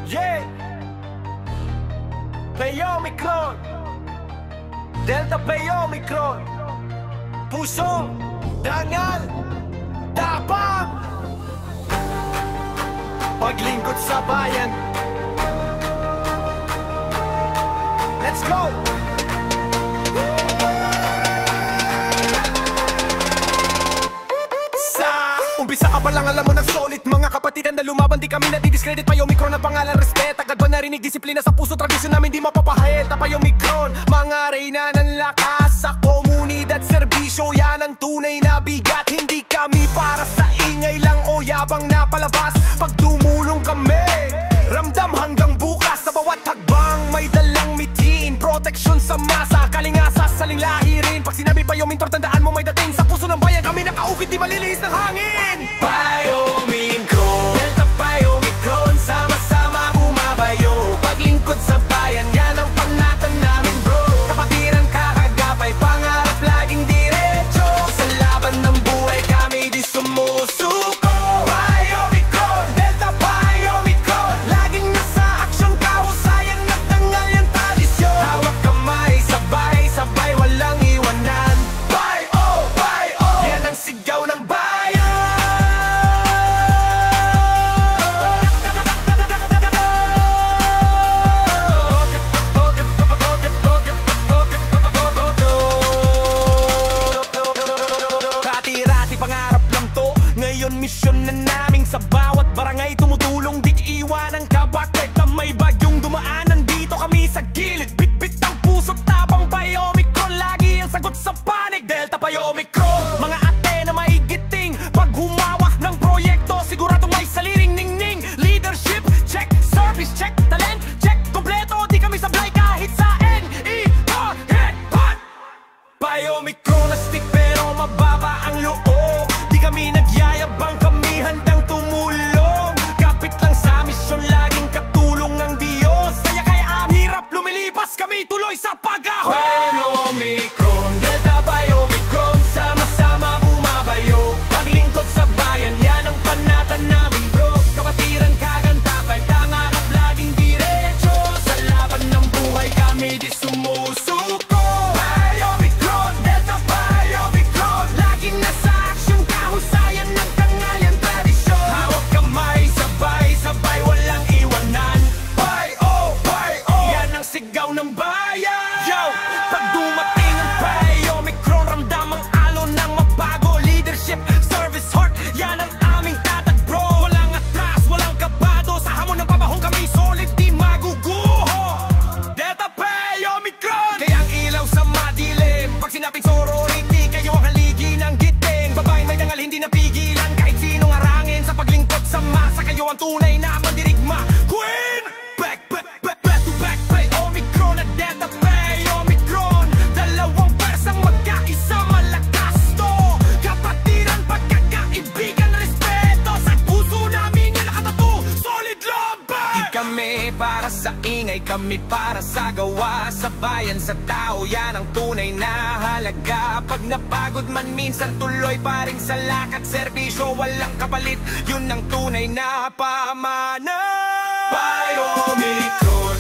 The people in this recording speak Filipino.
Yeah. Omicron, Delta Omicron, puso, dangal, tapang, paglingkod sa bayan. Let's go! Umpisa ka pa lang alam mo ng solid. Mga kapatidan na lumaban, di kami nadidiscredit. Omicron ang pangalan, respect. Agad ba narinig, disiplina sa puso, tradisyon namin di mapapahit. Omicron, mga reyna ng lakas. Sa komunidad, serbisyo, yan ang tunay na bigat. Hindi kami para sa ingay lang o yabang na palabas. Pag tumulong kami, ramdam hanggang bukas. Sa bawat hagbang may dalang mitin, proteksyon sa masa, kalingasa sa lahi rin. Pag sinabi Omicron, tandaan mo may dating. Sa puso ng bayan kami nakaukit, di maliliis ng hangin. Omicron, Delta Omicron, sama-sama bumabayo. Paglingkod sa bayan, yan ang panatan namin bro. Kapatiran kakagapay, pangarap laging diretso. Sa laban ng buhay kami di sumusuko. Omicron, Delta Omicron, laging nasa aksyon, kahusayan at dangal yung tradisyon. Hawak kamay, sabay-sabay, walang iwanan. Yan ang sigaw ng bayan. Rati-rati pangarap lang to, ngayon misyon na naming sa bawat barangay tumutulong. Di iwan ang kabakit na may bagyong dumaanan. Dito kami sa gilid, bit-bit ang puso, tapang Omicron, lagi ang sagot sa panig. Delta Omicron, mga ate na maigiting, pag humawak ng proyekto sigurado may saliring ningning. Leadership, check, service, check, talent, check, kompleto, di kami sablay kahit sa N-E-O-Headbutt. Omicron na stick pero mababa ang loob. Di kami nagyayabang, kami handang tumulong. Kapit lang sa misyon, laging katulong ng Diyos. Kaya ang hirap lumilipas, kami tuloy sa pag-ahon. Omicron, Delta Omicron, sama-sama bumabayo. Paglingkod sa bayan, yan ang panatan namin bro. Kapatiran kagantapay, tangarap laging diretso. Sa laban ng buhay kami di sumusuko. Omicron, Delta Omicron, laging nasa aksyon, kahusayan at dangal yung tradisyon. Hawak kamay, sabay-sabay, walang iwanan. Yan ang sigaw ng bayan. Yo, pag dumating ang Omicron, ramdam ang alon ng mabago. Leadership, service, heart, yan ang aming tatag bro. Walang atras, walang kabado, sa hamon ng pabahong kami solid, di maguguho. Delta Omicron, kaya ang ilaw sa madilim. Pag sinabing sorority, kayo ang haligi ng giting. Babae may dangal, hindi napigilan kahit sinong harangin. Sa paglingkod sa masa, kayo ang tunay na mandirigma. Queen, back to back, Omicron at Delta Omicron, dalawang persang magkaisa, malakas to. Kapatiran, pagkakaibigan, respeto, sa puso namin yan nakatato, solid laban. Di kami para sa ingay, kami para sa gawa. Sa bayan, sa tao, yan ang tunay na halaga. Pag napagod man minsan, tuloy pa rin sa lakad. Serbisyo, walang kapalit, yun ang tunay na pamana. Omicron,